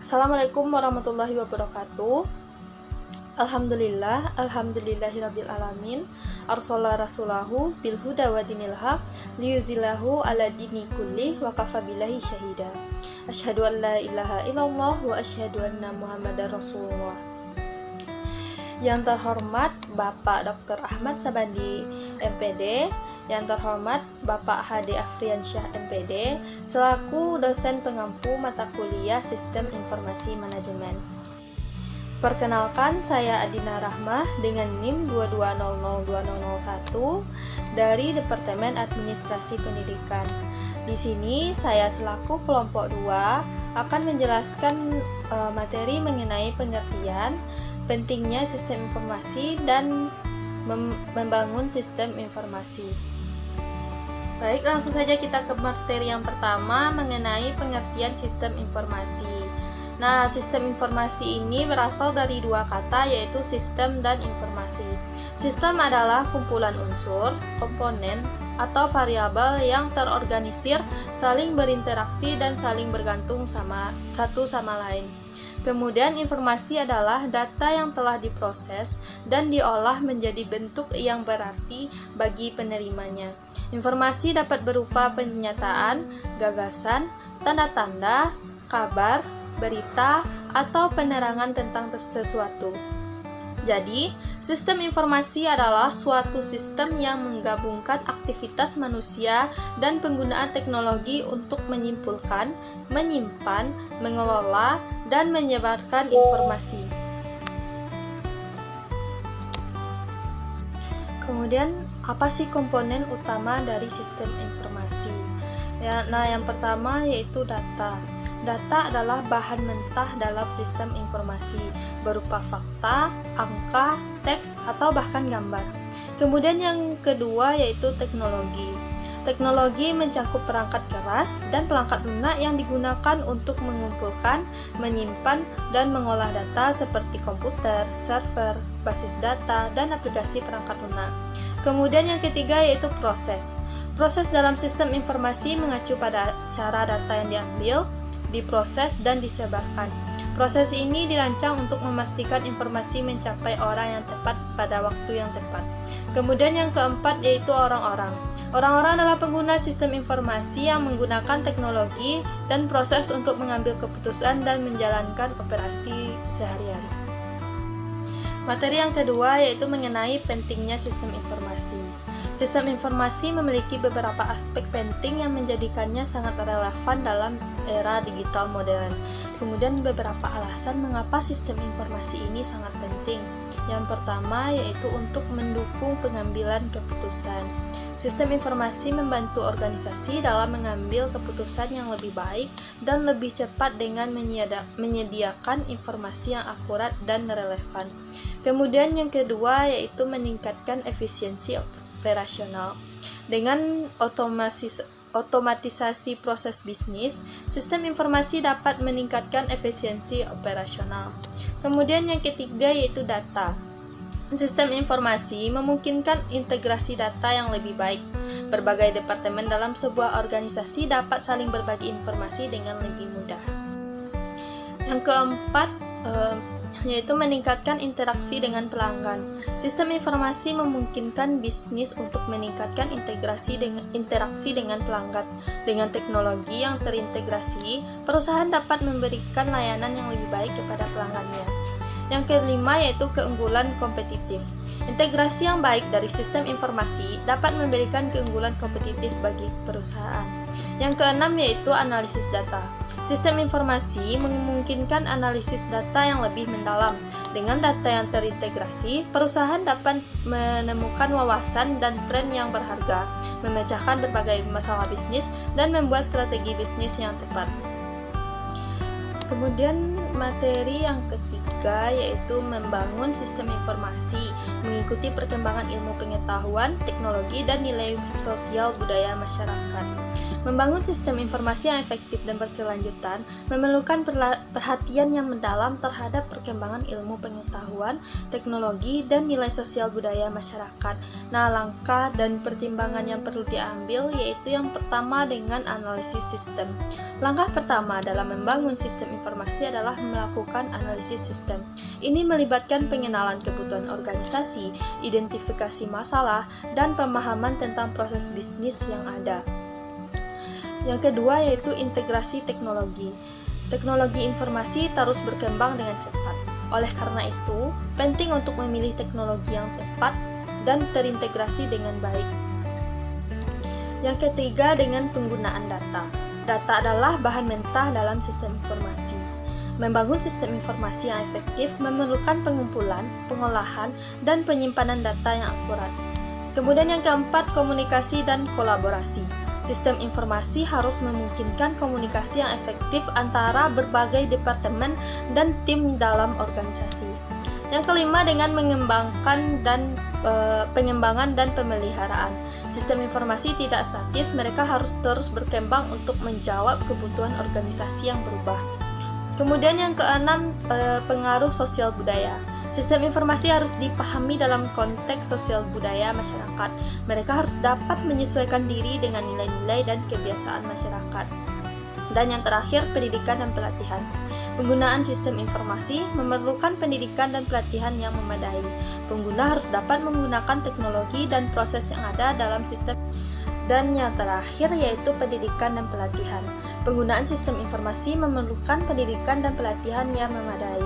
Assalamualaikum warahmatullahi wabarakatuh. Alhamdulillahirabbil alamin. Arsala rasulahu bil huda wa dinil haq liyuzilahu ala dini kulli wa kafa billahi syahida. Asyhadu an la ilaha illallah wa asyhadu anna Muhammadar Rasulullah. Yang terhormat Bapak Dr. Ahmad Sabandi MPD, yang terhormat Bapak Hadi Afriansyah MPD selaku dosen pengampu mata kuliah Sistem Informasi Manajemen. Perkenalkan, saya Adina Rahmah dengan NIM 22002001 dari Departemen Administrasi Pendidikan. Di sini saya selaku kelompok 2 akan menjelaskan materi mengenai pengertian pentingnya sistem informasi dan membangun sistem informasi. Baik, langsung saja kita ke materi yang pertama mengenai pengertian sistem informasi. Nah, sistem informasi ini berasal dari dua kata, yaitu sistem dan informasi. Sistem adalah kumpulan unsur, komponen, atau variabel yang terorganisir, saling berinteraksi dan saling bergantung satu sama lain. Kemudian informasi adalah data yang telah diproses dan diolah menjadi bentuk yang berarti bagi penerimanya. Informasi dapat berupa pernyataan, gagasan, tanda-tanda, kabar, berita, atau penerangan tentang sesuatu. Jadi, sistem informasi adalah suatu sistem yang menggabungkan aktivitas manusia dan penggunaan teknologi untuk menyimpulkan, menyimpan, mengelola, dan menyebarkan informasi. Kemudian, apa sih komponen utama dari sistem informasi? Nah, yang pertama yaitu data. Data adalah bahan mentah dalam sistem informasi, berupa fakta, angka, teks, atau bahkan gambar. Kemudian yang kedua yaitu teknologi. Teknologi mencakup perangkat keras dan perangkat lunak yang digunakan untuk mengumpulkan, menyimpan, dan mengolah data seperti komputer, server, basis data, dan aplikasi perangkat lunak. Kemudian yang ketiga yaitu proses. Proses dalam sistem informasi mengacu pada cara data yang diambil, diproses, dan disebarkan. Proses ini dirancang untuk memastikan informasi mencapai orang yang tepat pada waktu yang tepat. Kemudian yang keempat yaitu orang-orang. Orang-orang adalah pengguna sistem informasi yang menggunakan teknologi dan proses untuk mengambil keputusan dan menjalankan operasi sehari-hari. Materi yang kedua yaitu mengenai pentingnya sistem informasi. Sistem informasi memiliki beberapa aspek penting yang menjadikannya sangat relevan dalam era digital modern. Kemudian beberapa alasan mengapa sistem informasi ini sangat penting. Yang pertama yaitu untuk mendukung pengambilan keputusan. Sistem informasi membantu organisasi dalam mengambil keputusan yang lebih baik dan lebih cepat dengan menyediakan informasi yang akurat dan relevan. Kemudian yang kedua yaitu meningkatkan efisiensi operasional. Dengan otomatisasi proses bisnis, sistem informasi dapat meningkatkan efisiensi operasional. Kemudian yang ketiga yaitu data. Sistem informasi memungkinkan integrasi data yang lebih baik. Berbagai departemen dalam sebuah organisasi dapat saling berbagi informasi dengan lebih mudah. Yang keempat yaitu meningkatkan interaksi dengan pelanggan. Sistem informasi memungkinkan bisnis untuk meningkatkan interaksi dengan pelanggan. Dengan teknologi yang terintegrasi, perusahaan dapat memberikan layanan yang lebih baik kepada pelanggannya. Yang kelima yaitu keunggulan kompetitif. Integrasi yang baik dari sistem informasi dapat memberikan keunggulan kompetitif bagi perusahaan. Yang keenam yaitu analisis data. Sistem informasi memungkinkan analisis data yang lebih mendalam. Dengan data yang terintegrasi, perusahaan dapat menemukan wawasan dan tren yang berharga, memecahkan berbagai masalah bisnis, dan membuat strategi bisnis yang tepat. Kemudian materi yang ketiga yaitu membangun sistem informasi, mengikuti perkembangan ilmu pengetahuan, teknologi, dan nilai sosial budaya masyarakat. Membangun sistem informasi yang efektif dan berkelanjutan memerlukan perhatian yang mendalam terhadap perkembangan ilmu pengetahuan, teknologi, dan nilai sosial budaya masyarakat. Nah, langkah dan pertimbangan yang perlu diambil yaitu yang pertama dengan analisis sistem. Langkah pertama dalam membangun sistem informasi adalah melakukan analisis sistem. Ini melibatkan pengenalan kebutuhan organisasi, identifikasi masalah, dan pemahaman tentang proses bisnis yang ada. Yang kedua yaitu integrasi teknologi. Teknologi informasi terus berkembang dengan cepat. Oleh karena itu, penting untuk memilih teknologi yang tepat dan terintegrasi dengan baik. Yang ketiga dengan penggunaan data. Data adalah bahan mentah dalam sistem informasi. Membangun sistem informasi yang efektif memerlukan pengumpulan, pengolahan, dan penyimpanan data yang akurat. Kemudian yang keempat, komunikasi dan kolaborasi. Sistem informasi harus memungkinkan komunikasi yang efektif antara berbagai departemen dan tim dalam organisasi. Yang kelima dengan pengembangan dan pemeliharaan. Sistem informasi tidak statis, mereka harus terus berkembang untuk menjawab kebutuhan organisasi yang berubah. Kemudian yang keenam, pengaruh sosial budaya. Sistem informasi harus dipahami dalam konteks sosial budaya masyarakat. Mereka harus dapat menyesuaikan diri dengan nilai-nilai dan kebiasaan masyarakat. Dan yang terakhir, pendidikan dan pelatihan. Penggunaan sistem informasi memerlukan pendidikan dan pelatihan yang memadai. Pengguna harus dapat menggunakan teknologi dan proses yang ada dalam sistem. Dan yang terakhir yaitu pendidikan dan pelatihan. Penggunaan sistem informasi memerlukan pendidikan dan pelatihan yang memadai.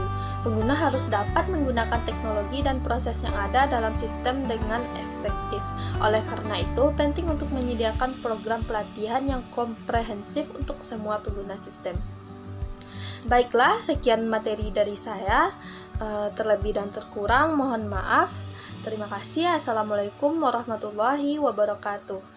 Pengguna harus dapat menggunakan teknologi dan proses yang ada dalam sistem dengan efektif. Oleh karena itu, penting untuk menyediakan program pelatihan yang komprehensif untuk semua pengguna sistem. Baiklah, sekian materi dari saya. Terlebih dan terkurang, mohon maaf. Terima kasih. Assalamualaikum warahmatullahi wabarakatuh.